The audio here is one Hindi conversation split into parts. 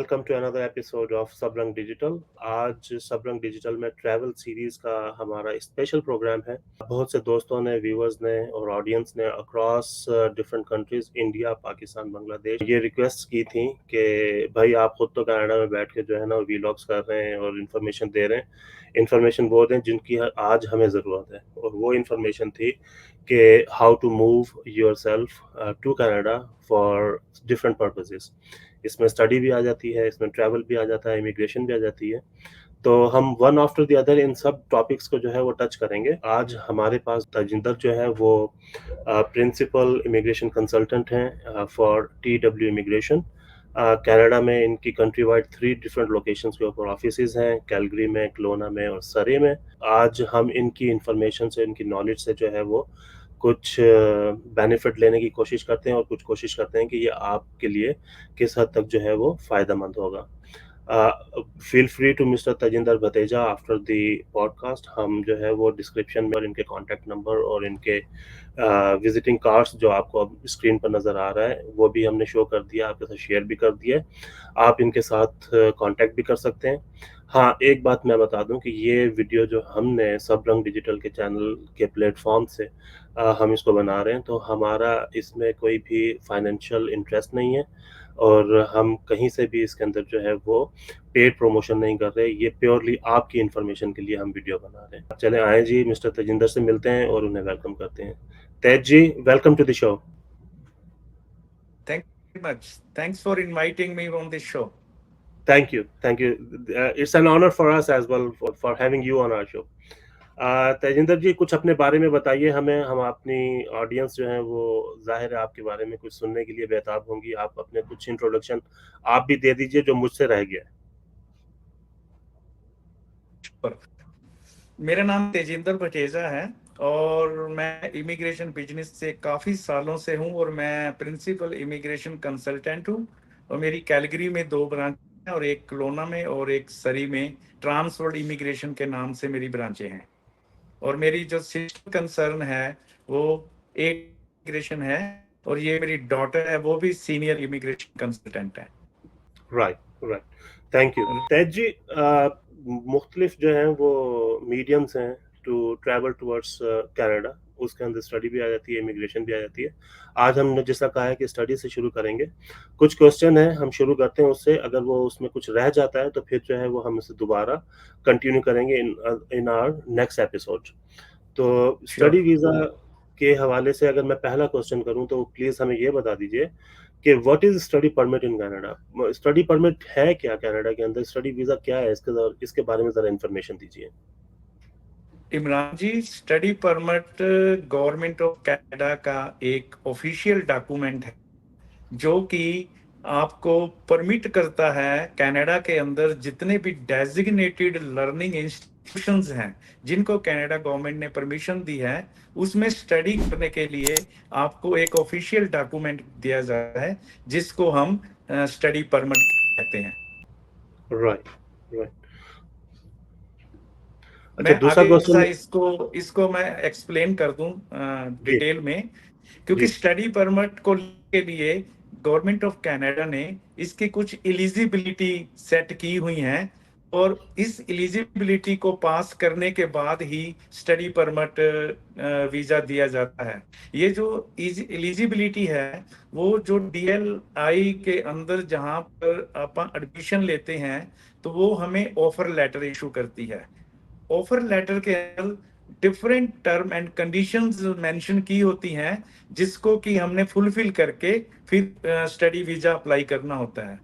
Welcome to another episode of Sabrang digital. आज सबरंग डिजिटल में ट्रैवल सीरीज का हमारा स्पेशल प्रोग्राम है। बहुत से दोस्तों ने, व्यूअर्स ने और ऑडियंस ने across different countries, India, Pakistan, Bangladesh, ये रिक्वेस्ट की थी कि भाई आप खुद तो कनाडा में बैठ के जो है ना वीलॉग्स कर रहे हैं और इन्फॉर्मेशन दे रहे हैं। इन्फॉर्मेशन वो दें जिनकी आज हमें ज़रूरत है, और वो इन्फॉर्मेशन थी कि how to move yourself to Canada for different purposes. इसमें स्टडी भी आ जाती है, इसमें ट्रैवल भी आ जाता है, इमिग्रेशन भी आ जाती है। तो हम one after the other in सब टॉपिक्स को जो है वो टच करेंगे। आज हमारे पास तजिंदर जो है वो प्रिंसिपल इमिग्रेशन कंसल्टेंट हैं फॉर TW इमिग्रेशन। कनाडा में इनकी कंट्री वाइड 3 डिफरेंट लोकेशंस के ऊपर ऑफिसेज हैं, कैलगरी में, क्लोना में और सरे में। आज हम इनकी इंफॉर्मेशन से, इनकी नॉलेज से जो है वो कुछ बेनिफिट लेने की कोशिश करते हैं और कुछ कोशिश करते हैं कि ये आपके लिए किस हद तक जो है वो फ़ायदेमंद होगा। Feel free to mister Tajinder Bhateja after the podcast. हम जो है वो डिस्क्रिप्शन में और इनके कॉन्टैक्ट नंबर और इनके विजिटिंग कार्ड्स जो आपको अब स्क्रीन पर नज़र आ रहा है वो भी हमने शो कर दिया, आपके साथ शेयर भी कर दिया है। आप इनके साथ कांटेक्ट भी कर सकते हैं। हाँ, एक बात मैं बता दूं कि ये वीडियो जो हमने सबरंग डिजिटल के चैनल के प्लेटफॉर्म से हम इसको बना रहे हैं, तो हमारा इसमें कोई भी फाइनेंशियल इंटरेस्ट नहीं है और हम कहीं से भी इसके अंदर जो है वो पेड प्रमोशन नहीं कर रहे। ये प्योरली आपकी इंफॉर्मेशन के लिए हम वीडियो बना रहे हैं। चले आए जी, मिस्टर तजिंदर से मिलते हैं और उन्हें वेलकम करते हैं। Tej ji, welcome to the show. Thank you very much. Thanks for inviting me on this show. Thank you, thank you. It's an honor for us as well for having you on our show. Tejinder ji, कुछ अपने बारे में बताइए हमें। हम अपनी ऑडियंस जो है वो जाहिर है आपके बारे में कुछ सुनने के लिए बेताब होंगी। आप अपने कुछ इंट्रोडक्शन आप भी दे दीजिए जो मुझसे रह गया है। मेरा नाम तेजिंदर भटेजा है और मैं इमिग्रेशन बिजनेस से काफ़ी सालों से हूं और मैं प्रिंसिपल इमिग्रेशन कंसल्टेंट हूं। और मेरी कैलगरी में 2 ब्रांच हैं और एक क्लोना में और एक सरी में। ट्रांसवर्ल्ड इमिग्रेशन के नाम से मेरी ब्रांचें हैं। और मेरी जो सिस्टर कंसर्न है वो इमिग्रेशन है और ये मेरी डॉटर है, वो भी सीनियर इमिग्रेशन कंसल्टेंट है। Right, right, thank you. Tej ji, मुख्तलिफ जो हैं वो मीडियम्स हैं टू ट्रैवल टूवर्ड्स कनाडा। उसके अंदर स्टडी भी आ जाती है, इमिग्रेशन भी आ जाती है। आज हमने जैसा कहा है कि स्टडी से शुरू करेंगे। कुछ क्वेश्चन है, हम शुरू करते हैं उससे। अगर वो उसमें कुछ रह जाता है तो फिर जो है वो हम इसे दोबारा कंटिन्यू करेंगे इन आवर नेक्स्ट एपिसोड। तो स्टडी वीज़ा के हवाले से अगर मैं पहला क्वेश्चन करूं तो प्लीज़ हमें ये बता दीजिए कि what is study permit in Canada. Study permit है क्या कनाडा के अंदर? स्टडी वीज़ा क्या है? इसके बारे में ज़रा इन्फॉर्मेशन दीजिए। Imran ji, study permit government of Canada का एक ऑफिशियल डॉक्यूमेंट है जो कि आपको परमिट करता है कनाडा के अंदर जितने भी डेजिग्नेटेड लर्निंग इंस्टीट्यूशंस हैं जिनको कनाडा गवर्नमेंट ने परमिशन दी है, उसमें स्टडी करने के लिए आपको एक ऑफिशियल डॉक्यूमेंट दिया जाता है जिसको हम स्टडी परमिट कहते हैं। Right, right. अच्छा, मैं दूसरा आगे क्वेश्चन। इसको इसको मैं एक्सप्लेन कर दूं जी, डिटेल में, क्योंकि जी, स्टडी परमिट को के लिए गवर्नमेंट ऑफ कनाडा ने इसकी कुछ एलिजिबिलिटी सेट की हुई हैं और इस एलिजिबिलिटी को पास करने के बाद ही स्टडी परमिट वीजा दिया जाता है। ये जो एलिजिबिलिटी है वो जो DLI के अंदर जहां पर अपन एडमिशन लेते हैं तो वो हमें ऑफर लेटर इशू करती है। ऑफर लेटर के अंदर different term and conditions mention की होती हैं जिसको कि हमने फुलफिल करके फिर स्टडी वीजा अप्लाई करना होता है।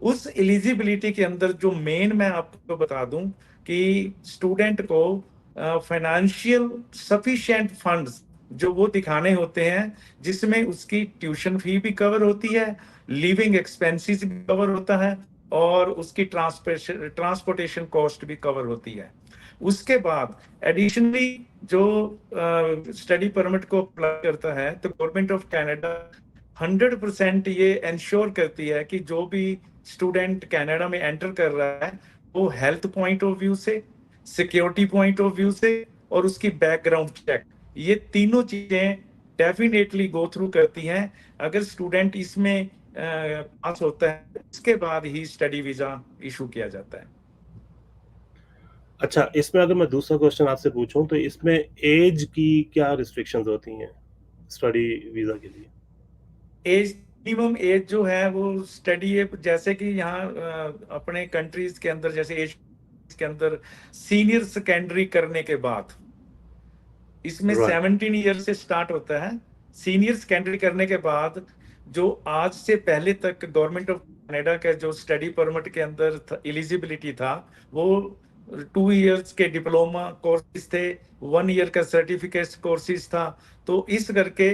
उस एलिजिबिलिटी के अंदर जो मेन मैं आपको बता दूं कि स्टूडेंट को फाइनेंशियल सफिशिएंट फंड्स जो वो दिखाने होते हैं जिसमें उसकी ट्यूशन फी भी कवर होती है, लिविंग एक्सपेंसेस भी कवर होता है और उसकी ट्रांसपोर्टेशन कॉस्ट भी कवर होती है। उसके बाद एडिशनली जो स्टडी परमिट को अप्लाई करता है तो गवर्नमेंट ऑफ कनाडा 100% ये इंश्योर करती है कि जो भी स्टूडेंट कनाडा में एंटर कर रहा है वो हेल्थ पॉइंट ऑफ व्यू से, सिक्योरिटी पॉइंट ऑफ व्यू से और उसकी बैकग्राउंड चेक, ये तीनों चीजें डेफिनेटली गो थ्रू करती हैं। अगर स्टूडेंट इसमें पास होता है, इसके बाद ही स्टडी वीजा इशू किया जाता है। अच्छा, इसमें अगर मैं दूसरा क्वेश्चन आपसे पूछूं तो इसमें एज की क्या रिस्ट्रिक्शंस होती हैं स्टडी वीजा के लिए? एज, मिनिमम एज जो है वो स्टडी, जैसे कि यहाँ अपने कंट्रीज के अंदर, जैसे एज के अंदर सीनियर सेकेंडरी करने के बाद, इसमें राइट। 17 ईयर से स्टार्ट होता है। सीनियर सेकेंडरी करने के बाद जो आज से पहले तक गवर्नमेंट ऑफ कनाडा का जो स्टडी परमिट के अंदर एलिजिबिलिटी था, वो 2 इयर्स के डिप्लोमा कोर्सेज थे, 1 ईयर का सर्टिफिकेट कोर्सेज था। तो इस करके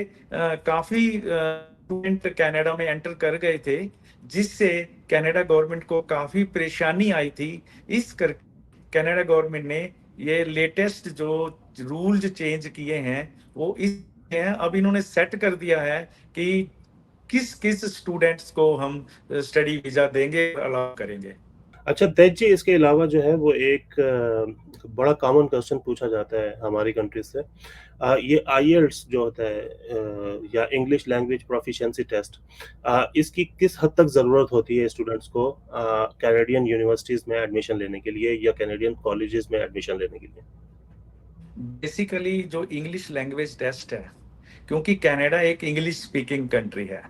काफी स्टूडेंट कनाडा में एंटर कर गए थे, जिससे कनाडा गवर्नमेंट को काफी परेशानी आई थी। इस कर कनाडा गवर्नमेंट ने ये लेटेस्ट जो रूल्स चेंज किए हैं वो इस हैं, अब इन्होंने सेट कर दिया है कि किस किस स्टूडेंट्स को हम स्टडी वीजा देंगे, अलाउ करेंगे। अच्छा तेज जी, इसके अलावा जो है वो एक बड़ा कॉमन क्वेश्चन पूछा जाता है हमारी कंट्री से, ये आईएलटीएस जो होता है या इंग्लिश लैंग्वेज प्रोफिशिएंसी टेस्ट, इसकी किस हद तक ज़रूरत होती है स्टूडेंट्स को कैनेडियन यूनिवर्सिटीज़ में एडमिशन लेने के लिए या कैनेडियन कॉलेजेस में एडमिशन लेने के लिए? बेसिकली जो इंग्लिश लैंग्वेज टेस्ट है, क्योंकि कनाडा एक इंग्लिश स्पीकिंग कंट्री है,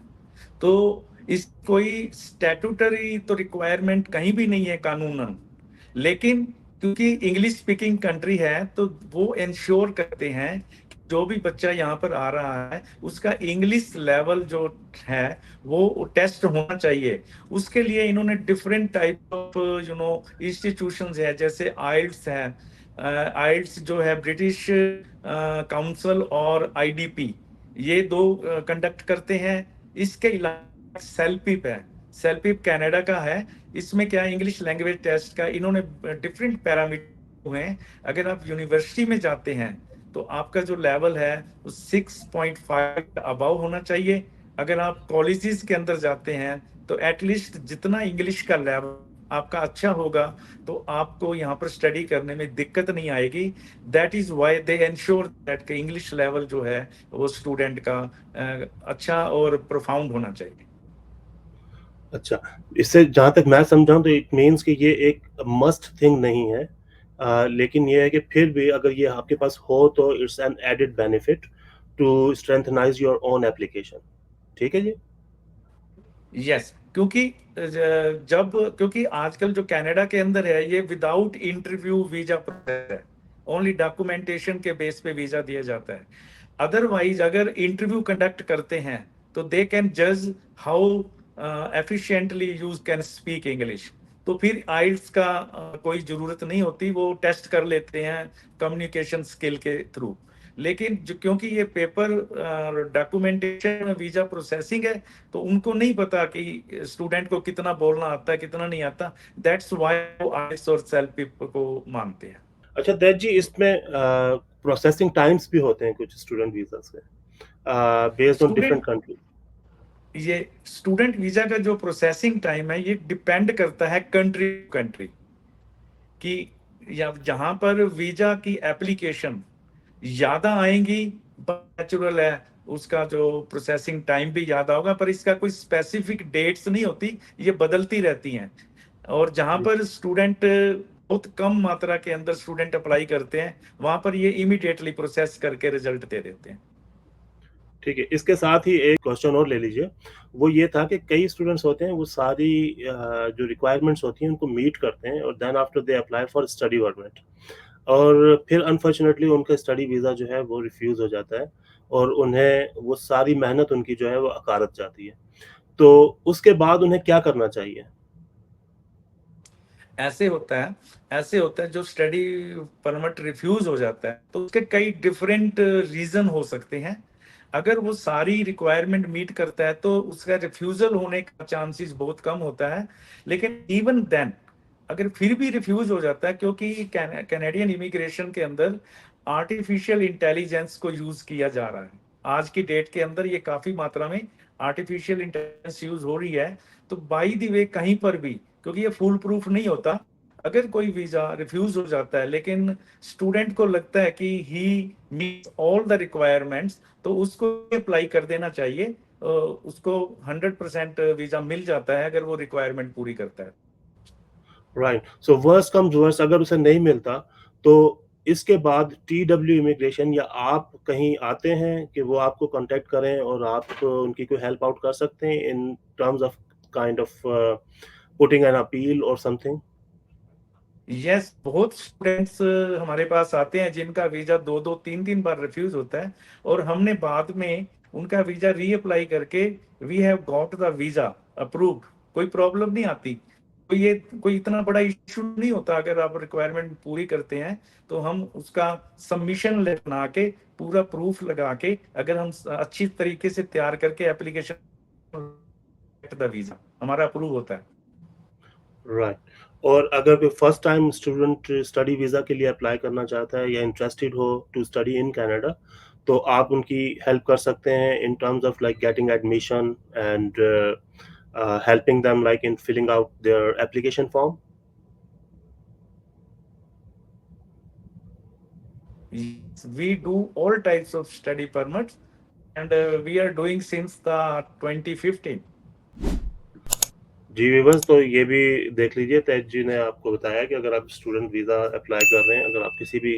तो इस कोई स्टैट्यूटरी तो रिक्वायरमेंट कहीं भी नहीं है कानूनन, लेकिन क्योंकि इंग्लिश स्पीकिंग कंट्री है तो वो इंश्योर करते हैं कि जो भी बच्चा यहाँ पर आ रहा है उसका इंग्लिश लेवल जो है वो टेस्ट होना चाहिए। उसके लिए इन्होंने डिफरेंट टाइप ऑफ इंस्टीट्यूशंस है, जैसे आइल्स है, आइल्स जो है ब्रिटिश काउंसिल और आईडीपी, ये दो कंडक्ट करते हैं। इसके अलावा सेल्पिप है, सेल्पिप कनाडा का है। इसमें क्या इंग्लिश लैंग्वेज टेस्ट का इन्होंने डिफरेंट पैरामीटर हुए हैं। अगर आप यूनिवर्सिटी में जाते हैं तो आपका जो लेवल है वो 6.5 अबव होना चाहिए। अगर आप कॉलेजेस के अंदर जाते हैं तो एटलीस्ट जितना इंग्लिश का लेवल आपका अच्छा होगा तो आपको यहाँ पर स्टडी करने में दिक्कत नहीं आएगी। That is why they ensure that के इंग्लिश लेवल जो है वो स्टूडेंट का अच्छा और प्रोफाउंड होना चाहिए। अच्छा, इससे जहाँ तक मैं समझा हूँ तो इट मीन्स कि ये एक मस्ट थिंग नहीं है, लेकिन ये है कि फिर भी अगर ये आपके पास हो तो it's an added benefit to strengthen your own application. ठीक है जी? यस, क्योंकि क्योंकि आजकल जो कनाडा के अंदर है ये विदाउट इंटरव्यू वीजा प्रोसेस है, ओनली डॉक्यूमेंटेशन के बेस पे वीजा दिया जाता है। अदरवाइज अगर इंटरव्यू कंडक्ट करते हैं तो दे कैन जज how efficiently use can speak English, तो फिर आइल्स का कोई जरूरत नहीं होती, वो टेस्ट कर लेते हैं कम्युनिकेशन स्किल के थ्रू। लेकिन जो क्योंकि ये पेपर डॉक्यूमेंटेशन वीजा प्रोसेसिंग है तो उनको नहीं पता कि स्टूडेंट को कितना बोलना आता है कितना नहीं आता। दैट्स व्हाई वो आइल्स और सेल्फ को मानते हैं। अच्छा दैट जी, इसमें प्रोसेसिंग टाइम्स भी होते हैं कुछ स्टूडेंट वीजास के, based on different student country. ये स्टूडेंट वीजा का जो प्रोसेसिंग टाइम है ये डिपेंड करता है कंट्री कंट्री कि या जहां पर वीजा की एप्लीकेशन ज्यादा आएंगी, नेचुरल है, उसका जो प्रोसेसिंग टाइम भी ज्यादा होगा, पर इसका कोई स्पेसिफिक डेट्स नहीं होती, ये बदलती रहती हैं। और जहां पर स्टूडेंट बहुत कम मात्रा के अंदर स्टूडेंट अप्लाई करते हैं वहां पर ये इमीडिएटली प्रोसेस करके रिजल्ट दे देते हैं। ठीक है, इसके साथ ही एक क्वेश्चन और ले लीजिए। वो ये था कि कई स्टूडेंट्स होते हैं वो सारी जो रिक्वायरमेंट्स होती हैं उनको मीट करते हैं और then after they apply for study permit, और फिर अनफॉर्चुनेटली उनका स्टडी वीज़ा जो है वो रिफ्यूज़ हो जाता है और उन्हें वो सारी मेहनत उनकी जो है वो अकारत जाती है। तो उसके बाद उन्हें क्या करना चाहिए? ऐसे होता है, ऐसे होता है जो स्टडी परमिट रिफ्यूज हो जाता है तो उसके कई डिफरेंट रीजन हो सकते हैं। अगर वो सारी रिक्वायरमेंट मीट करता है तो उसका रिफ्यूजल होने का चांसेस बहुत कम होता है। लेकिन इवन देन अगर फिर भी रिफ्यूज हो जाता है, क्योंकि कैनेडियन इमिग्रेशन के अंदर आर्टिफिशियल इंटेलिजेंस को यूज किया जा रहा है, आज की डेट के अंदर ये काफी मात्रा में आर्टिफिशियल इंटेलिजेंस यूज हो रही है। तो बाई द वे कहीं पर भी, क्योंकि ये फुल प्रूफ नहीं होता, अगर कोई वीजा रिफ्यूज हो जाता है लेकिन स्टूडेंट को लगता है कि he meets all the requirements तो उसको अप्लाई कर देना चाहिए। उसको 100% वीजा मिल जाता है अगर वो रिक्वायरमेंट पूरी करता है। राइट, सो वर्स्ट कम्स वर्स्ट अगर उसे नहीं मिलता तो इसके बाद टीडब्ल्यू इमिग्रेशन या आप कहीं आते हैं कि वो आपको कांटेक्ट करें और आप उनकी कोई हेल्प आउट कर सकते हैं in terms of kind of putting an appeal और समथिंग? यस, बहुत स्टूडेंट्स हमारे पास आते हैं जिनका वीजा 2-2 3-3 बार रिफ्यूज होता है, और हमने बाद में उनका वीजा रीअप्लाई करके we have got the visa approved. कोई प्रॉब्लम नहीं आती, तो ये कोई इतना बड़ा इशू नहीं होता। अगर आप रिक्वायरमेंट पूरी करते हैं तो हम उसका सबमिशन बना के पूरा प्रूफ लगा के, अगर हम अच्छी तरीके से तैयार करके एप्लीकेशन, द वीजा हमारा अप्रूव होता है। राइट, और अगर कोई first time student study visa के लिए अप्लाई करना चाहता है या इंटरेस्टेड हो टू स्टडी इन कनाडा, तो आप उनकी हेल्प कर सकते हैं in terms of like getting admission and helping them like in filling out their application form? We do all types of study permits, and we are doing since the 2015. जी विवंस, तो ये भी देख लीजिए, तेज जी ने आपको बताया कि अगर आप स्टूडेंट वीज़ा अप्लाई कर रहे हैं, अगर आप किसी भी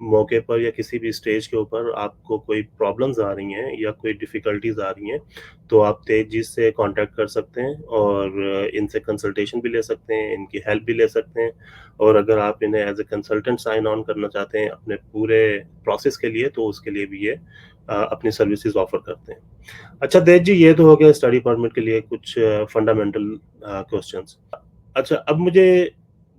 मौके पर या किसी भी स्टेज के ऊपर आपको कोई प्रॉब्लम्स आ रही हैं या कोई डिफ़िकल्टीज़ आ रही हैं, तो आप तेज जी से कांटेक्ट कर सकते हैं और इनसे कंसल्टेशन भी ले सकते हैं, इनकी हेल्प भी ले सकते हैं। और अगर आप इन्हें as a consultant sign on करना चाहते हैं अपने पूरे प्रोसेस के लिए, तो उसके लिए भी ये अपनी सर्विसेज़ ऑफ़र करते हैं। अच्छा तेज जी, ये तो हो गया स्टडी परमिट के लिए कुछ फंडामेंटल क्वेश्चंस। अच्छा, अब मुझे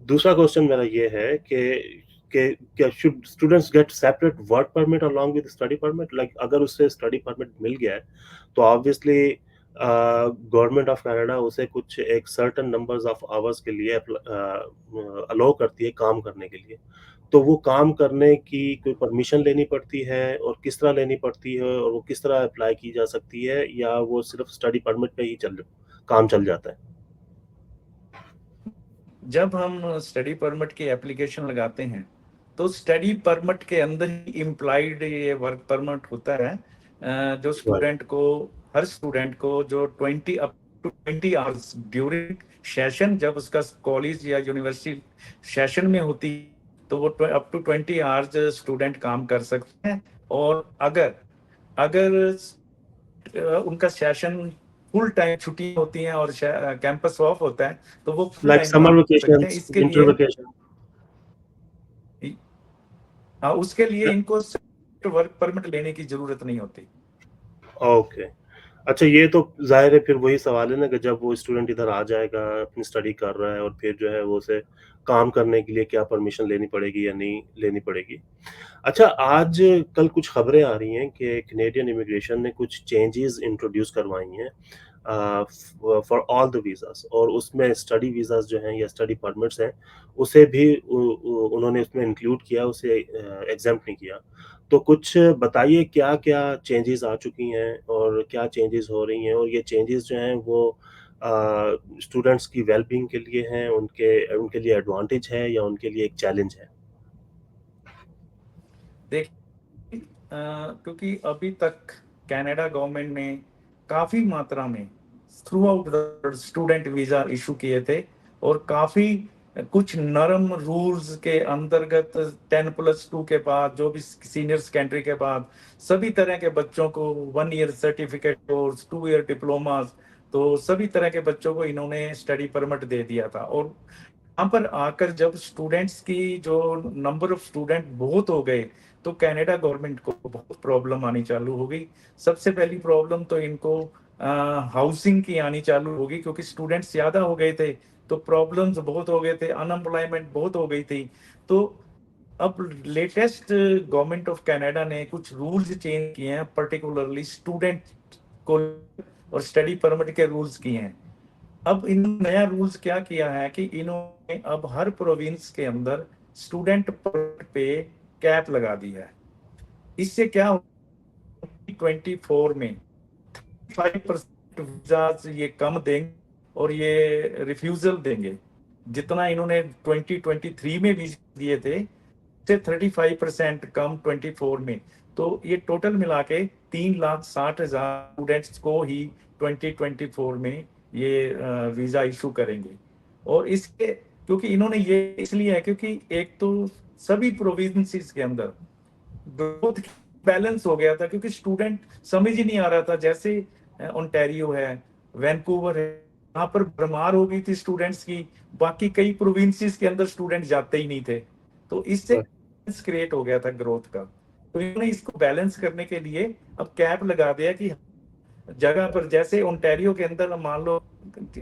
दूसरा क्वेश्चन मेरा ये है कि क्या should students gate separate work permit along with study permit? Like अगर उससे स्टडी परमिट मिल गया है तो ऑब्वियसली गवर्नमेंट ऑफ कनाडा उसे कुछ एक सर्टेन नंबर्स ऑफ आवर्स के लिए अलाउ करती है काम करने के लिए। तो वो काम करने की कोई परमिशन लेनी पड़ती है और किस तरह लेनी पड़ती है और वो किस तरह अप्लाई की जा सकती है, या वो सिर्फ स्टडी परमिट पे ही काम चल जाता है? जब हम स्टडी परमिट की एप्लीकेशन लगाते हैं तो स्टडी परमिट के अंदर ही इम्प्लाइड ये वर्क परमिट होता है। जो राइट, स्टूडेंट को, हर स्टूडेंट को जो 20 up to 20 hours during session, जब उसका कॉलेज या यूनिवर्सिटी सेशन में होती, तो वो अप टू 20 आवर्स स्टूडेंट काम कर सकते हैं। और अगर अगर उनका सेशन फुल टाइम छुट्टी होती हैं और कैंपस ऑफ होता है, तो वो फुल लाइक टाइम समर काम कर सकते हैं। वेकेशंस, इसके विंटर लिए वेकेशन। हाँ, उसके लिए इनको वर्क परमिट लेने की जरूरत नहीं होती। ओके, अच्छा, ये तो ज़ाहिर है फिर वही सवाल है ना कि जब वो स्टूडेंट इधर आ जाएगा, अपनी स्टडी कर रहा है और फिर जो है वो उसे काम करने के लिए क्या परमिशन लेनी पड़ेगी या नहीं लेनी पड़ेगी। अच्छा, आजकल कुछ खबरें आ रही हैं कि कैनेडियन इमिग्रेशन ने कुछ चेंजेस इंट्रोड्यूस करवाई हैं फॉर ऑल द वीज़ास, और उसमें स्टडी वीज़ास जो हैं या स्टडी परमिट्स हैं, उसे भी उन्होंने उसमें इंक्लूड किया, उसे एग्ज़ेम्प्ट नहीं किया। तो कुछ बताइए क्या-क्या चेंजेस आ चुकी हैं और क्या चेंजेस हो रही हैं, और ये चेंजेस जो हैं वो स्टूडेंट्स की वेल-बीइंग के लिए हैं, उनके उनके लिए एडवांटेज है या उनके लिए एक चैलेंज है? देखिए, क्योंकि अभी तक कनाडा गवर्नमेंट ने काफी मात्रा में through out the student visa issue किए थे, और काफी कुछ नरम रूल्स के अंतर्गत 10+2 के बाद, जो भी सीनियर सेकेंडरी के बाद सभी तरह के बच्चों को 1 year certificate course, 2 year diploma, तो सभी तरह के बच्चों को इन्होंने स्टडी परमिट दे दिया था। और यहाँ पर आकर जब स्टूडेंट्स की जो नंबर ऑफ स्टूडेंट बहुत हो गए, तो कनाडा गवर्नमेंट को बहुत प्रॉब्लम आनी चालू हो गई। सबसे पहली प्रॉब्लम तो इनको हाउसिंग की आनी चालू होगी, क्योंकि स्टूडेंट्स ज्यादा हो गए थे, तो प्रॉब्लम्स बहुत हो गए थे, अनएम्प्लॉयमेंट बहुत हो गई थी। तो अब लेटेस्ट गवर्नमेंट ऑफ कनाडा ने कुछ रूल्स चेंज किए हैं, पर्टिकुलरली स्टूडेंट को, और स्टडी परमिट के रूल्स किए हैं। अब इन नया रूल्स क्या किया है कि इन्होंने अब हर प्रोविंस के अंदर स्टूडेंट परमिट पे कैप लगा दी है। इससे क्या 2024 में 5% वीजा ये कम देंगे और ये रिफ्यूजल देंगे। जितना इन्होंने 2023 में वीजा दिए थे, से 35% कम 24 में। तो ये टोटल मिला के 3,60,000 स्टूडेंट्स को ही 2024 में ये वीजा इशू करेंगे। और इसके क्योंकि इन्होंने ये इसलिए है क्योंकि एक तो सभी प्रोविंसेस के अंदर ग्रोथ बैलेंस हो गया था, क्योंकि स्टूडेंट समझ ही नहीं आ रहा था। जैसे ओंटारियो है, वैंकूवर है, यहाँ पर भरमार हो गई थी स्टूडेंट्स की, बाकी कई प्रोविंसेस के अंदर स्टूडेंट जाते ही नहीं थे। तो इससे क्रिएट हो गया था ग्रोथ का। तो इन्होंने इसको बैलेंस करने के लिए अब कैप लगा दिया कि जगह पर, जैसे ओंटारियो के अंदर मान लो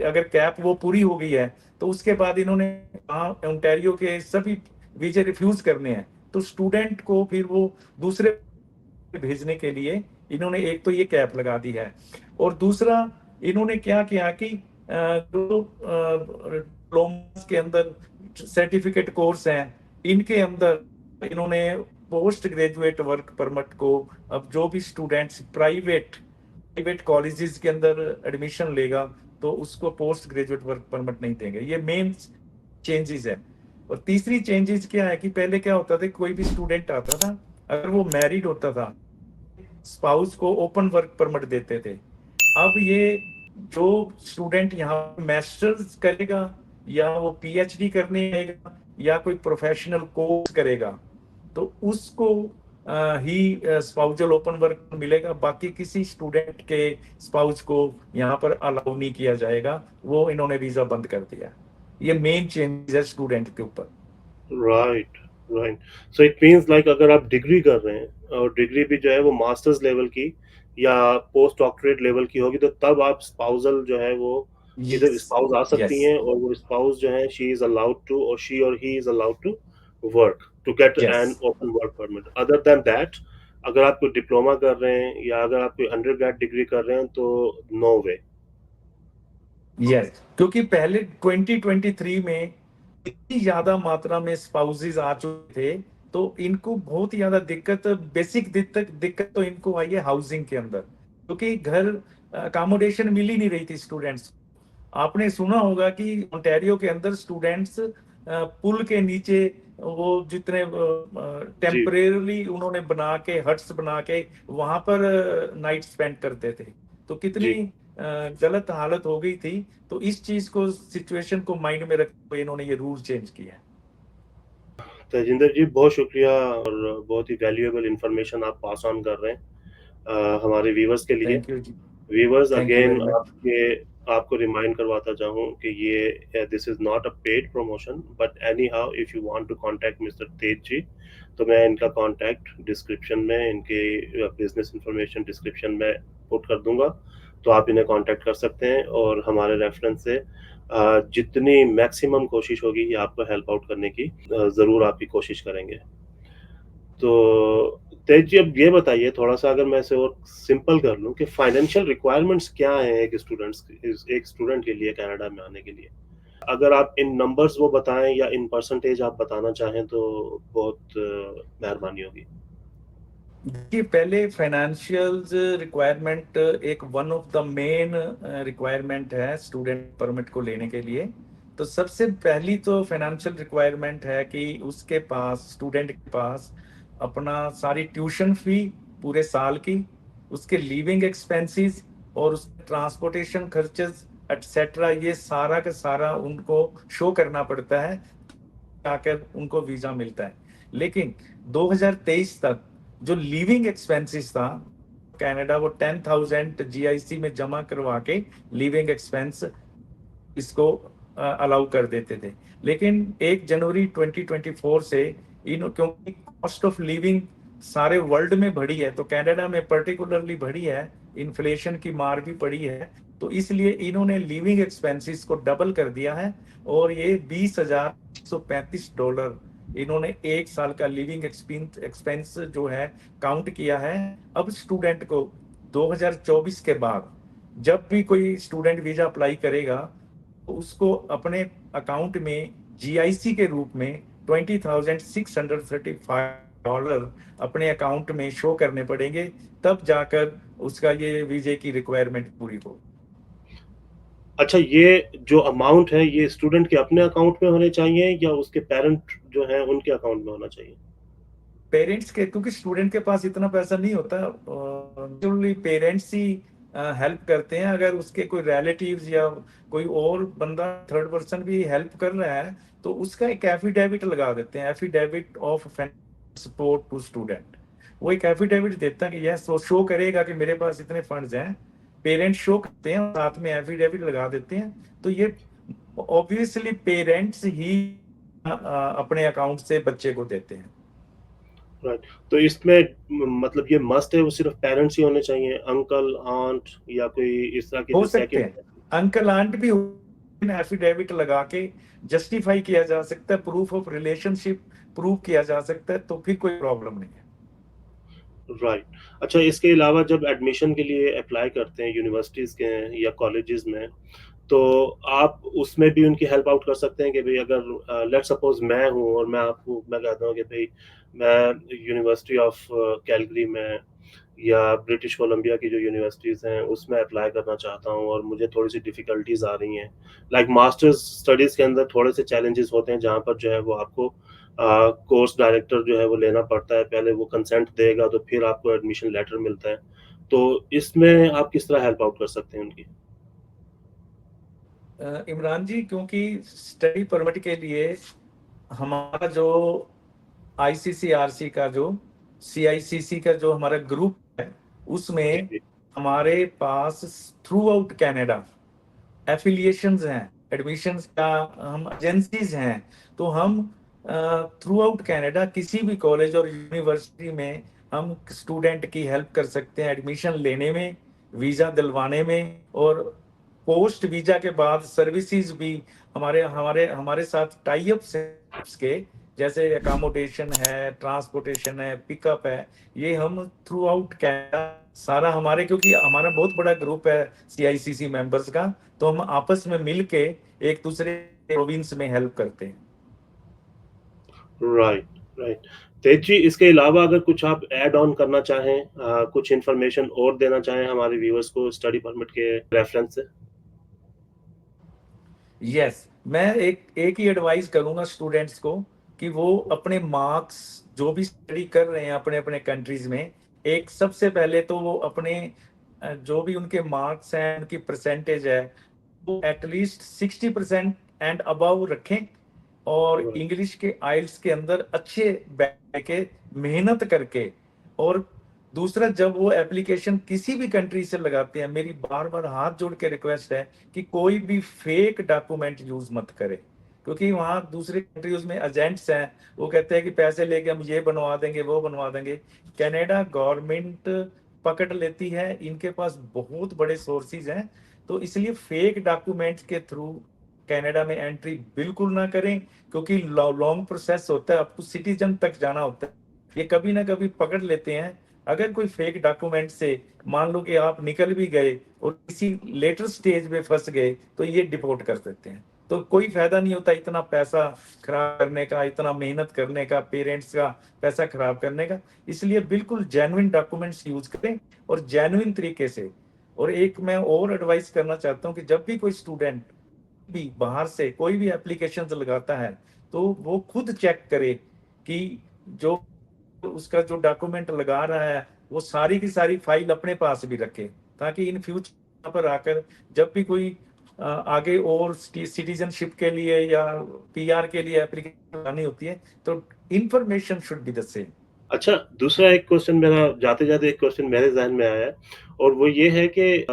अगर कैप वो पूरी हो गई है, तो उसके बाद इन्होंने ओंटारियो के सभी वीजे रिफ्यूज करने हैं। तो स्टूडेंट को फिर वो दूसरे भेजने के लिए इन्होंने एक तो ये कैप लगा दी है, और दूसरा इन्होंने क्या किया कि जो डिप्लोमा के अंदर सर्टिफिकेट कोर्स हैं, इनके अंदर इन्होंने पोस्ट ग्रेजुएट वर्क परमिट को, अब जो भी स्टूडेंट्स प्राइवेट कॉलेजेस के अंदर एडमिशन लेगा तो उसको पोस्ट ग्रेजुएट वर्क परमिट नहीं देंगे। ये मेन चेंजेस है। और तीसरी चेंजेस क्या है कि पहले क्या होता था, कोई भी स्टूडेंट आता था, अगर वो मैरिड होता था, स्पाउस को ओपन वर्क परमिट देते थे। अब ये जो स्टूडेंट यहाँ मास्टर्स करेगा या वो पीएचडी करने आएगा या कोई प्रोफेशनल कोर्स करेगा, तो उसको ही स्पाउजल ओपन वर्क मिलेगा। बाकी किसी स्टूडेंट के स्पाउस को यहाँ पर अलाउ नहीं किया जाएगा। वो इन्होंने वीजा बंद कर दिया। ये मेन चेंज है स्टूडेंट के ऊपर। Right, right. So it means like अगर आप डिग्री कर रहे हैं और डिग्री भी जो है वो मास्टर्स लेवल की या पोस्ट डॉक्टरेट लेवल की होगी, तो तब आप स्पाउसल जो है वो इधर यस, स्पाउस आ सकती यस, हैं, और वो स्पाउस जो है शी इज अलाउड टू, और शी और he is allowed to work to get yes, an open work permit. Other than that, अगर आप कोई डिप्लोमा कर रहे हैं या अगर आप कोई अंडर ग्रेड डिग्री कर रहे हैं तो नो वे। यस। क्योंकि पहले 2023 में इतनी ज्यादा मात्रा में स्पाउसेस आ चुके थे, तो इनको बहुत ही ज्यादा दिक्कत, बेसिक दिक्कत तो इनको आई है हाउसिंग के अंदर, क्योंकि घर अकोमोडेशन मिल ही नहीं रही थी स्टूडेंट्स। आपने सुना होगा कि ओंटारियो के अंदर स्टूडेंट्स पुल के नीचे वो जितने जी, टेम्परेरी उन्होंने बना के हट्स बना के वहां पर नाइट स्पेंड करते थे। तो कितनी जी। गलत हालत हो गई थी। तो इस चीज को, सिचुएशन को माइंड में रखते हुए इन्होंने ये रूल चेंज किया है। तेजिंदर जी, बहुत शुक्रिया, और बहुत ही वैल्यूएबल इंफॉर्मेशन आप पास ऑन कर रहे हैं हमारे व्यूवर्स के लिए। थैंक यू जी। Viewers, thank you again very much. आपको रिमाइंड करवाता चाहूँ कि ये this is not a paid promotion, but anyhow if you want to contact mister Tej ji, तो मैं इनका कांटेक्ट डिस्क्रिप्शन में, इनके बिजनेस इंफॉर्मेशन डिस्क्रिप्शन में पुट कर दूंगा, तो आप इन्हें कांटेक्ट कर सकते हैं, और हमारे रेफरेंस से जितनी मैक्सिमम कोशिश होगी ये आपको हेल्प आउट करने की, ज़रूर आपकी कोशिश करेंगे। तो तेज जी, अब ये बताइए थोड़ा सा, अगर मैं इसे और सिंपल कर लूं, कि फाइनेंशियल रिक्वायरमेंट्स क्या हैं एक स्टूडेंट के लिए कनाडा में आने के लिए। अगर आप इन नंबर्स वो बताएं या इन परसेंटेज आप बताना चाहें तो बहुत मेहरबानी होगी। देखिए, पहले फाइनेंशियल रिक्वायरमेंट एक one of the main requirement है स्टूडेंट परमिट को लेने के लिए। तो सबसे पहली तो फाइनेंशियल रिक्वायरमेंट है कि उसके पास, स्टूडेंट के पास अपना सारी ट्यूशन फी पूरे साल की, उसके लिविंग एक्सपेंसेस और उसके ट्रांसपोर्टेशन खर्चेस एटसेट्रा, ये सारा का सारा उनको शो करना पड़ता है, आकर उनको वीजा मिलता है। लेकिन 2023 तक जो लिविंग एक्सपेंसेस था कनाडा, वो 10,000 जीआईसी में जमा करवा के लिविंग एक्सपेंस इसको अलाउ कर देते थे। लेकिन 1 जनवरी 2024 से इन, क्योंकि कॉस्ट ऑफ लिविंग सारे वर्ल्ड में बढ़ी है, तो कनाडा में पर्टिकुलरली बढ़ी है, इन्फ्लेशन की मार भी पड़ी है, तो इसलिए इन्होंने लिविंग एक्सपेंसेस को डबल कर दिया है। और ये $20,135 इन्होंने एक साल का लिविंग एक्सपेंस जो है काउंट किया है। अब स्टूडेंट को 2024 के बाद जब भी कोई स्टूडेंट वीजा अप्लाई करेगा, तो उसको अपने अकाउंट में जीआईसी के रूप में $20,635 अपने अकाउंट में शो करने पड़ेंगे, तब जाकर उसका ये वीजे की रिक्वायरमेंट पूरी हो। अच्छा, ये जो अमाउंट है ये स्टूडेंट के अपने अकाउंट में होने चाहिए या उसके पेरेंट जो है उनके अकाउंट में होना चाहिए? पेरेंट्स के, क्योंकि स्टूडेंट के पास इतना पैसा नहीं होता, पेरेंट्स ही हेल्प करते हैं। अगर उसके कोई रिलेटिव्स या कोई और बंदा थर्ड पर्सन भी हेल्प कर रहा है तो उसका एक एफिडेविट लगा देते हैं, affidavit of support to student. वो एक एफिडेविट देता है कि यह शो करेगा कि मेरे पास इतने फंड्स हैं, पेरेंट्स शो करते हैं, साथ में एफिडेविट लगा देते हैं। तो ये ऑब्वियसली पेरेंट्स ही अपने अकाउंट से बच्चे को देते हैं। राइट। तो इसमें मतलब ये मस्ट है, वो सिर्फ पेरेंट्स ही होने चाहिए, अंकल आंट या कोई इस तरह के हो जो सकते सेकंड? हैं, अंकल आंट भी एफिडेविट लगा के जस्टिफाई किया जा सकता है, प्रूफ ऑफ रिलेशनशिप प्रूव किया जा सकता है, तो फिर कोई प्रॉब्लम नहीं है। राइट। अच्छा, इसके अलावा जब एडमिशन के लिए अप्लाई करते हैं यूनिवर्सिटीज के या कॉलेजेस में, तो आप उसमें भी उनकी हेल्प आउट कर सकते हैं कि भाई अगर लेट सपोज मैं हूँ और मैं कहता हूँ कि भाई मैं यूनिवर्सिटी ऑफ कैलगरी में या ब्रिटिश कोलंबिया की जो यूनिवर्सिटीज़ हैं उसमें अप्लाई करना चाहता हूँ और मुझे थोड़ी सी डिफ़िकल्टीज आ रही हैं। लाइक मास्टर्स स्टडीज़ के अंदर थोड़े से चैलेंजेस होते हैं जहाँ पर जो है वो आपको कोर्स डायरेक्टर जो है वो लेना पड़ता है, पहले वो कंसेंट देगा तो फिर आपको एडमिशन लेटर मिलता है। तो इसमें आप किस तरह हेल्प आउट कर सकते हैं उनकी? इमरान जी, क्योंकि स्टडी परमिट के लिए हमारा जो आईसीसीआरसी का जो सीआईसीसी का जो हमारा ग्रुप है, जी उसमें जी। हमारे pass through out Canada affiliations हैं, एडमिशंस का हम एजेंसीज हैं। तो हम थ्रू आउट कैनेडा किसी भी कॉलेज और यूनिवर्सिटी में हम स्टूडेंट की हेल्प कर सकते हैं, एडमिशन लेने में, वीजा दिलवाने में, और पोस्ट वीजा के बाद सर्विसेज भी हमारे हमारे हमारे साथ टाई अप के, जैसे अकोमोडेशन है, ट्रांसपोर्टेशन है, पिकअप है, ये हम थ्रू आउट कैनेडा सारा हमारे, क्योंकि हमारा बहुत बड़ा ग्रुप है सीआईसीसी मेंबर्स का, तो हम आपस में मिलके एक दूसरे प्रोविंस में हेल्प करते हैं। Right, right. तेज जी, इसके अलावा अगर कुछ आप ऐड ऑन करना चाहें, कुछ इन्फॉर्मेशन और देना चाहें हमारे व्यूअर्स को स्टडी परमिट के रेफरेंस से? यस, मैं एक एक ही एडवाइस करूंगा स्टूडेंट्स को कि वो अपने मार्क्स जो भी स्टडी कर रहे हैं अपने अपने कंट्रीज में, एक सबसे पहले तो वो अपने जो भी उनके मार्क्स हैं, उनकी परसेंटेज है, वो एटलीस्ट 60% एंड अबव रखें, और राइट, इंग्लिश के आइल्स के अंदर अच्छे बैठ के मेहनत करके। और दूसरा, जब वो एप्लीकेशन किसी भी कंट्री से लगाते हैं, मेरी बार बार हाथ जोड़ के रिक्वेस्ट है कि कोई भी फेक डॉक्यूमेंट यूज मत करे, क्योंकि वहाँ दूसरे कंट्रीज में एजेंट्स हैं, वो कहते हैं कि पैसे लेके हम ये बनवा देंगे वो बनवा देंगे। कनाडा गवर्नमेंट पकड़ लेती है, इनके पास बहुत बड़े सोर्सेज हैं, तो इसलिए फेक डॉक्यूमेंट्स के थ्रू कनाडा में एंट्री बिल्कुल ना करें, क्योंकि लॉन्ग प्रोसेस होता है, आपको सिटीजन तक जाना होता है, ये कभी ना कभी पकड़ लेते हैं। अगर कोई फेक डॉक्यूमेंट से मान लो कि आप निकल भी गए और किसी लेटर स्टेज में फंस गए, तो ये डिपोर्ट कर देते हैं। तो कोई फायदा नहीं होता इतना पैसा खराब करने का, इतना मेहनत करने का, पेरेंट्स का पैसा खराब करने का। इसलिए बिल्कुल जेन्युइन डॉक्यूमेंट्स यूज करें और जेन्युइन तरीके से। और एक मैं और एडवाइस करना चाहता हूँ कि जब भी कोई स्टूडेंट भी बाहर से कोई भी एप्लीकेशन लगाता है, तो वो खुद चेक करे कि जो उसका जो डॉक्यूमेंट लगा रहा है वो सारी की सारी फाइल अपने पास भी रखे, ताकि इन फ्यूचर पर आकर जब भी कोई आगे और सिटीजनशिप के लिए या पीआर के लिए एप्लीकेशन लगानी होती है, तो information should be the same. अच्छा, दूसरा एक क्वेश्चन मेरा, जाते-जाते एक क्वेश्चन मेरे ज़हन में आया है, और वो ये है कि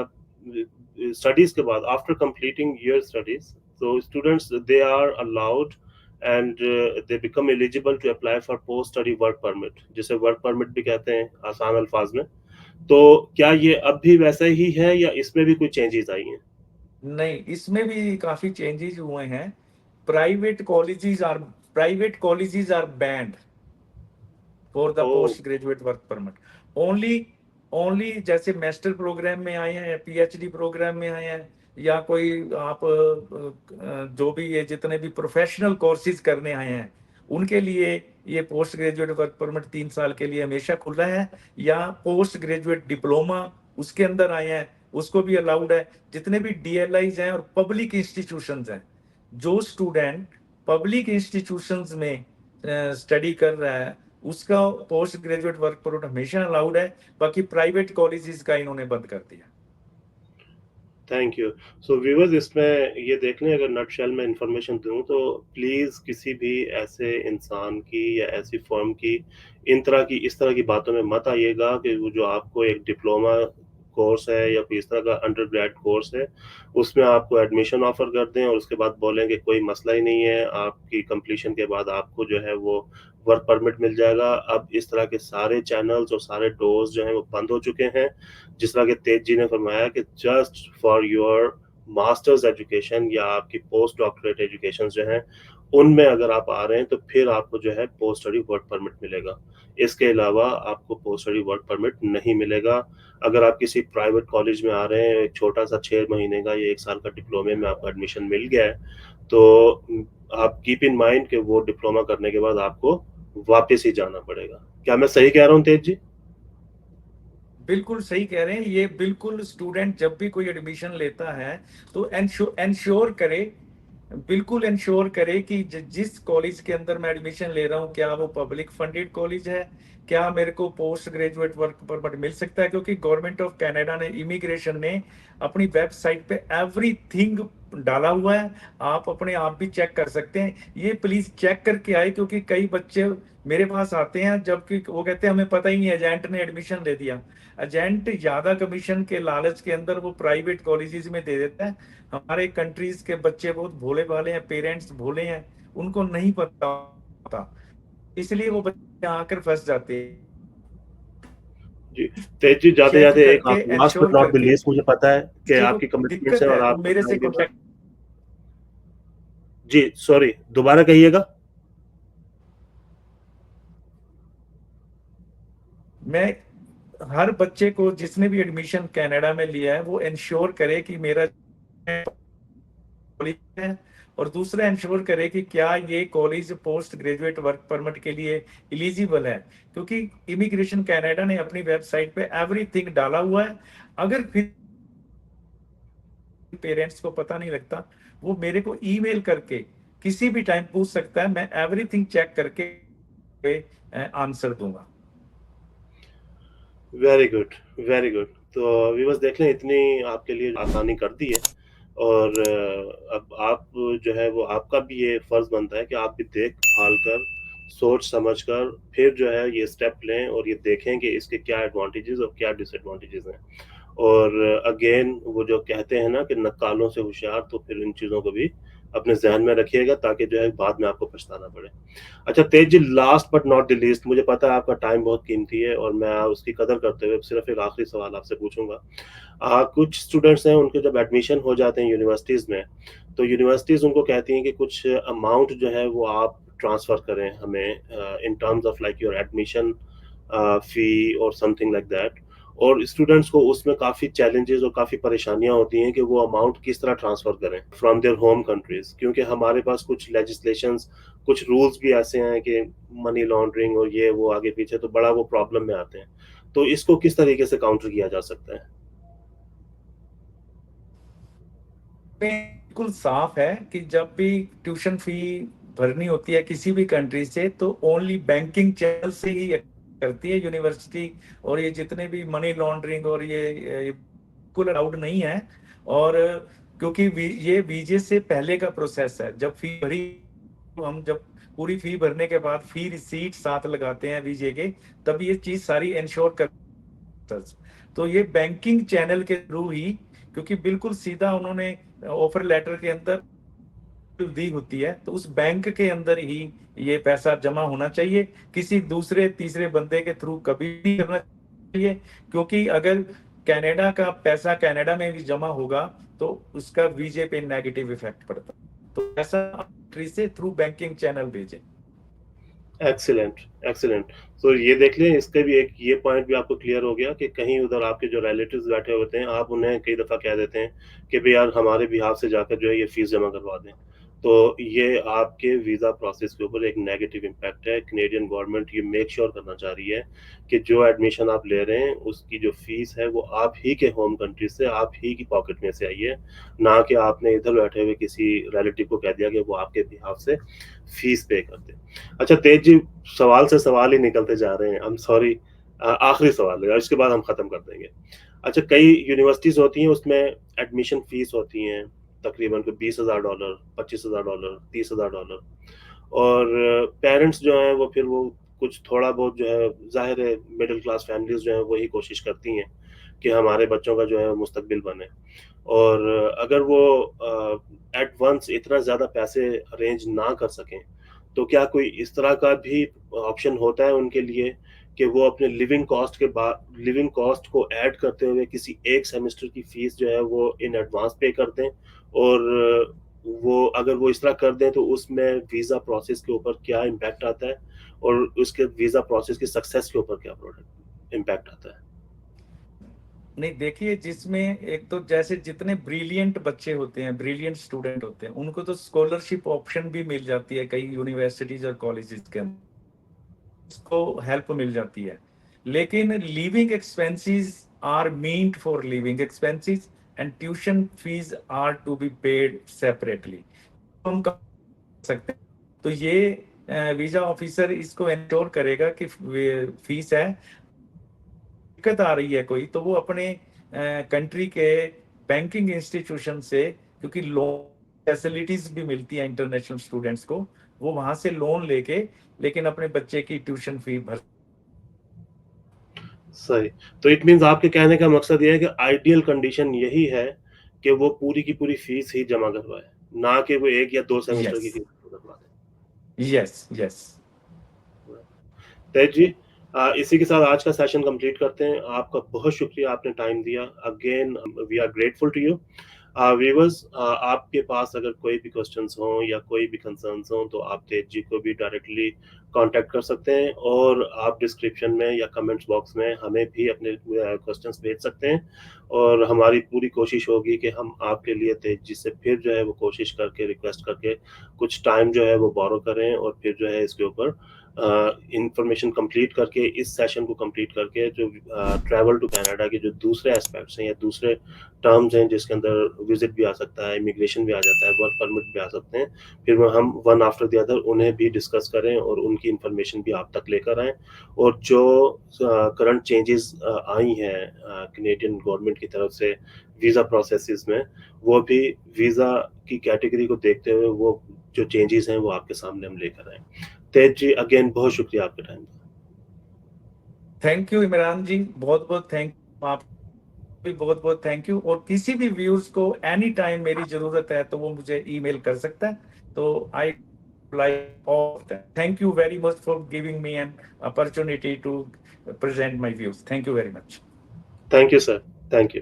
स्टडीज़ के बाद आफ्टर कंप्लीटिंग योर स्टडीज़, तो students they are allowed and they become eligible to apply for post study work permit, जिसे वर्क परमिट भी कहते हैं आसान अल्फाज में। तो क्या ये अब भी वैसा ही है या इसमें भी कोई चेंजेस आई हैं? नहीं, इसमें भी काफी चेंजेस हुए हैं। Private colleges are private colleges are banned for the oh! Post graduate work permit. Only only जैसे मास्टर प्रोग्राम में आए हैं, पीएचडी प्रोग्राम में आए हैं, या कोई आप जो भी ये जितने भी प्रोफेशनल कोर्सेज करने आए हैं, उनके लिए ये पोस्ट ग्रेजुएट वर्क परमिट 3 साल के लिए हमेशा खुला है। या पोस्ट ग्रेजुएट डिप्लोमा उसके अंदर आए हैं, उसको भी अलाउड है। जितने भी डीएलआईज हैं और पब्लिक इंस्टीट्यूशंस हैं, जो स्टूडेंट पब्लिक इंस्टीट्यूशंस में स्टडी कर रहा है, उसका पोस्ट ग्रेजुएट वर्क परमिट हमेशा अलाउड है। बाकी प्राइवेट कॉलेजेस का इन्होंने बंद कर दिया। Thank you. सो व्यूअर्स, इसमें ये देख लें, अगर नटशेल में इंफॉर्मेशन दूं तो प्लीज़ किसी भी ऐसे इंसान की या ऐसी फर्म की इस तरह की बातों में मत आइएगा कि वो जो आपको एक डिप्लोमा कोर्स है या कोई इस तरह का अंडर ग्रेड कोर्स है उसमें आपको एडमिशन ऑफर कर दें और उसके बाद बोलें कि कोई मसला ही नहीं है, आपकी कंप्लीशन के बाद आपको जो है वो वर्क परमिट मिल जाएगा। अब इस तरह के सारे चैनल्स और सारे डोर्स जो हैं वो बंद हो चुके हैं। जिस तरह के तेज जी ने फरमाया कि just for your masters education या आपकी पोस्ट डॉक्टरेट एजुकेशन जो है उनमें अगर आप आ रहे हैं तो फिर आपको जो है पोस्ट स्टडी वर्क परमिट मिलेगा। इसके अलावा आपको पोस्ट स्टडी वर्क परमिट नहीं मिलेगा। अगर आप किसी प्राइवेट कॉलेज में आ रहे हैं, एक छोटा सा 6 महीने का या 1 साल का डिप्लोमे में आपको एडमिशन मिल गया है, तो आप कीप इन माइंड कि वो डिप्लोमा करने के बाद आपको वापस ही जाना पड़ेगा। क्या मैं सही कह रहा हूँ तेज जी? बिल्कुल सही कह रहे हैं। ये बिल्कुल स्टूडेंट जब भी कोई एडमिशन लेता है तो इंश्योर करे, बिल्कुल इंश्योर करे कि जिस कॉलेज के अंदर मैं एडमिशन ले रहा हूँ क्या वो पब्लिक फंडेड कॉलेज है, क्या मेरे को पोस्ट ग्रेजुएट वर्क परमिट मिल सकता है। क्योंकि गवर्नमेंट ऑफ कनाडा ने, इमिग्रेशन ने अपनी वेबसाइट पे एवरीथिंग डाला हुआ है। आप अपने आप भी चेक कर सकते हैं। ये प्लीज चेक करके आए, क्योंकि कई बच्चे मेरे पास आते हैं जबकि वो कहते हैं हमें पता ही नहीं, एजेंट ने एडमिशन दे दिया। एजेंट ज्यादा कमीशन के लालच के अंदर वो प्राइवेट कॉलेजेस में दे देता है। हमारे कंट्रीज के बच्चे बहुत भोले भाले हैं, पेरेंट्स भोले हैं, उनको नहीं पता होता, इसलिए वो बच्चे आकर फंस जाते हैं। जी, तेज जी, जाते चेक जाते एक करके आप last but ensure not the करके, लीस्ट, मुझे पता है कि बच्चे को आपकी कमिटमेंट्स दिक्कत हैं है और वो आप मेरे से बताएंगे बस। कॉन्टेक्ट। जी सॉरी, दोबारा कहिएगा। मैं हर बच्चे को जिसने भी एडमिशन कनाडा में लिया है वो इंश्योर करे कि मेरा कॉलेज है, और दूसरा इंश्योर करे कि क्या ये college post graduate work permit के लिए इलिजिबल है। क्योंकि इमिग्रेशन कनाडा ने अपनी वेबसाइट पे एवरीथिंग डाला हुआ है। अगर फिर पेरेंट्स को पता नहीं लगता, वो मेरे को ईमेल करके किसी भी टाइम पूछ सकता है, मैं एवरीथिंग चेक करके आंसर दूंगा। Very good, very good. तो व्यूअर्स देख लें, इतनी आपके लिए आसानी कर दी है और अब आप जो है वो आपका भी ये फर्ज बनता है कि आप भी देख भाल कर, सोच समझ कर फिर जो है ये स्टेप लें और ये देखें कि इसके क्या एडवांटेजेस और क्या डिसएडवांटेजेस हैं। और अगेन वो जो कहते हैं ना कि नक्कालों से होशियार, तो फिर इन चीज़ों को भी अपने जहन में रखिएगा ताकि जो है बाद में आपको पछताना पड़े। अच्छा Tej ji, last but not the least, मुझे पता है आपका टाइम बहुत कीमती है और मैं उसकी कदर करते हुए सिर्फ एक आखिरी सवाल आपसे पूछूंगा। कुछ स्टूडेंट्स हैं, उनके जब एडमिशन हो जाते हैं यूनिवर्सिटीज़ में, तो यूनिवर्सिटीज़ उनको कहती हैं कि कुछ अमाउंट जो है वो आप ट्रांसफ़र करें हमें in terms of like your admission fee और समथिंग लाइक दैट। और स्टूडेंट्स को उसमें काफ़ी चैलेंजेस और काफ़ी परेशानियां होती हैं कि वो अमाउंट किस तरह ट्रांसफ़र करें फ्रॉम देयर होम कंट्रीज, क्योंकि हमारे पास कुछ लेजिस्लेशंस, कुछ रूल्स भी ऐसे हैं कि मनी लॉन्ड्रिंग और ये वो आगे पीछे, तो बड़ा वो प्रॉब्लम में आते हैं। तो इसको किस तरीके से काउंटर किया जा सकता है? बिल्कुल साफ है कि जब भी ट्यूशन फी भरनी होती है किसी भी कंट्री से तो ओनली बैंकिंग चैनल से ही करती है यूनिवर्सिटी। और ये जितने भी मनी लॉन्ड्रिंग और ये बिल्कुल अलाउड नहीं है। और क्योंकि ये वीजे से पहले का प्रोसेस है, जब फी भरी, हम जब पूरी फी भरने के बाद फी रिसीट साथ लगाते हैं वीजे के, तब ये चीज सारी इंश्योर कर। तो ये बैंकिंग चैनल के थ्रू ही, क्योंकि बिल्कुल सीधा उन्होंने ऑफर लेटर के अंदर दी होती है, तो उस बैंक के अंदर ही ये पैसा जमा होना चाहिए। किसी दूसरे तीसरे बंदे के थ्रू कभी नहीं करना चाहिए। क्योंकि अगर कनाडा का पैसा कनाडा में भी जमा होगा तो उसका वीजे पे नेगेटिव इफेक्ट पड़ता है। तो ऐसा से थ्रू बैंकिंग चैनल भेजे। Excellent, excellent. तो ये देख लें, इसका भी एक ये पॉइंट भी आपको क्लियर हो गया कि कहीं उधर आपके जो रिलेटिव्स बैठे होते हैं, आप उन्हें कई दफ़ा कह देते हैं कि भाई यार हमारे बिहाफ से जाकर जो है ये फीस जमा करवा दें। तो ये आपके वीज़ा प्रोसेस के ऊपर एक नेगेटिव इम्पैक्ट है। कनेडियन गवर्नमेंट ये मेक श्योर करना चाह रही है कि जो एडमिशन आप ले रहे हैं उसकी जो फीस है वो आप ही के होम कंट्री से, आप ही की पॉकेट में से आई है, ना कि आपने इधर बैठे हुए किसी रिलेटिव को कह दिया कि वो आपके बिहाफ से फीस पे कर दे। अच्छा तेज जी, सवाल से सवाल ही निकलते जा रहे हैं, आई एम सॉरी, आखिरी सवाल है, इसके बाद हम खत्म कर देंगे। अच्छा, कई यूनिवर्सिटीज होती हैं उसमें एडमिशन फीस होती हैं तकरीबन को $20,000, $25,000, $30,000, और पेरेंट्स जो हैं वो फिर वो कुछ थोड़ा बहुत जो है, जाहिर है मिडिल क्लास फैमिलीज जो है वही कोशिश करती हैं कि हमारे बच्चों का जो है मुस्तकबिल बने, और अगर वो एट वंस इतना ज़्यादा पैसे अरेंज ना कर सकें तो क्या कोई इस तरह का भी ऑप्शन होता है उनके लिए कि वो अपने लिविंग कॉस्ट को ऐड करते हुए किसी एक सेमेस्टर की फीस जो है वो इन एडवांस पे कर दें, और वो अगर वो इस तरह कर दें तो उसमें वीज़ा प्रोसेस के ऊपर क्या इम्पैक्ट आता है और उसके वीज़ा प्रोसेस की सक्सेस के ऊपर क्या प्रोडक्ट इम्पैक्ट आता है? नहीं देखिए, जिसमें एक तो जैसे जितने ब्रिलियंट बच्चे होते हैं, ब्रिलियंट स्टूडेंट होते हैं, उनको तो स्कॉलरशिप ऑप्शन भी मिल जाती है कई यूनिवर्सिटीज और कॉलेजेस के अंदर, उसको हेल्प मिल जाती है। लेकिन living expenses are meant for living expenses and tuition fees are to be paid separately. हम कर सकते हैं, तो ये वीजा ऑफिसर इसको इंश्योर करेगा कि फीस है, दिक्कत आ रही है कोई, तो वो अपने कंट्री के बैंकिंग इंस्टीट्यूशन से, क्योंकि लोन फैसिलिटीज भी मिलती है इंटरनेशनल स्टूडेंट्स को, वो वहां से लोन लेके लेकिन अपने बच्चे की ट्यूशन फी भर। सही। तो इट मीन्स आपके कहने का मकसद ये है कि आइडियल कंडीशन यही है कि वो पूरी की पूरी फीस ही जमा करवाए, ना कि वो 1 या 2 सेमेस्टर की यस, फीस करवा दे। Yes, yes. तेज जी, इसी के साथ आज का सेशन कंप्लीट करते हैं। आपका बहुत शुक्रिया, आपने टाइम दिया। Again we are grateful to you. Viewers, आपके पास अगर कोई भी क्वेश्चंस हों या कोई भी कंसर्न्स हों तो आप तेज जी को भी डायरेक्टली कांटेक्ट कर सकते हैं, और आप डिस्क्रिप्शन में या कमेंट्स बॉक्स में हमें भी अपने क्वेश्चंस भेज सकते हैं, और हमारी पूरी कोशिश होगी कि हम आपके लिए तेज जी से फिर जो है वो कोशिश करके, रिक्वेस्ट करके कुछ टाइम जो है वो बोरो करें, और फिर जो है इसके ऊपर इंफॉर्मेशन कंप्लीट करके, इस सेशन को कंप्लीट करके, जो ट्रैवल टू कनाडा के जो दूसरे एस्पेक्ट्स हैं या दूसरे टर्म्स हैं जिसके अंदर विजिट भी आ सकता है, इमिग्रेशन भी आ जाता है, वर्क परमिट भी आ सकते हैं, फिर हम वन आफ्टर द अदर उन्हें भी डिस्कस करें और उनकी इंफॉर्मेशन भी आप तक लेकर आएँ, और जो करंट चेंजेस आई हैं कनेडियन गवर्नमेंट की तरफ से वीज़ा प्रोसेसेस में, वो भी वीज़ा की कैटेगरी को देखते हुए वो जो चेंजेस हैं वो आपके सामने हम लेकर आए। तेज जी, अगेन बहुत शुक्रिया आपके टाइम का। थैंक यू इमरान जी, बहुत बहुत थैंक आप भी, बहुत बहुत थैंक यू। और किसी भी व्यूज को एनी टाइम मेरी जरूरत है तो वो मुझे ईमेल कर सकता है, तो आई like all of that. Thank you very much for giving me an opportunity to present my views. Thank you very much. Thank you sir, thank you.